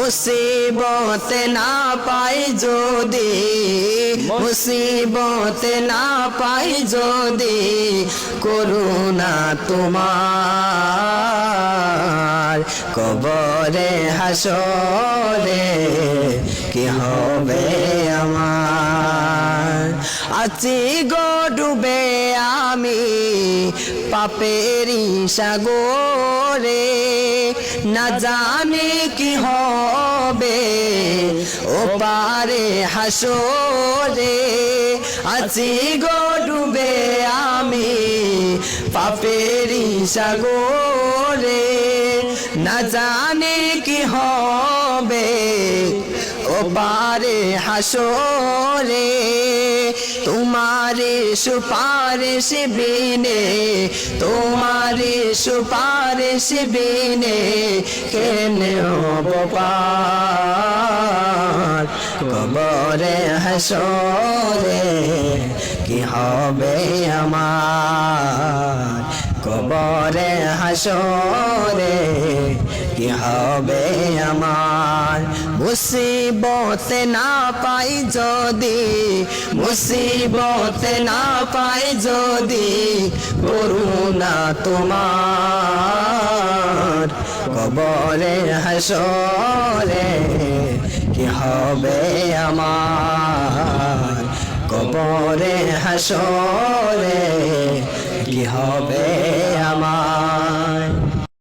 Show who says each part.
Speaker 1: মুসিবত না পাই যদি, মুসিবত না পাই যদি, করুণা তোমার কবরে হাসরে কি হবে আমার। আছি গো ডুবে আমি পাপেরি সাগরে, না জানি কি হবে ও পারে হাসরে। আছি গো ডুবে আমি পাপেরি সাগরে, না জানি কি হবে ও পারে হাসরে। তোমারে সুপারিশ বিনে, তোমারে সুপারিশ বিনে কেনে হব পার কবরে হাসরে কি হবে আমার। কবরে হাসরে কি হবে আমার। মুসিবত না পাই যদি, মুসিবত না পাই যদি, করুণা তোমার কবরে হাসরে কি হবে আমার। কবরে হাসরে কি হবে আমার।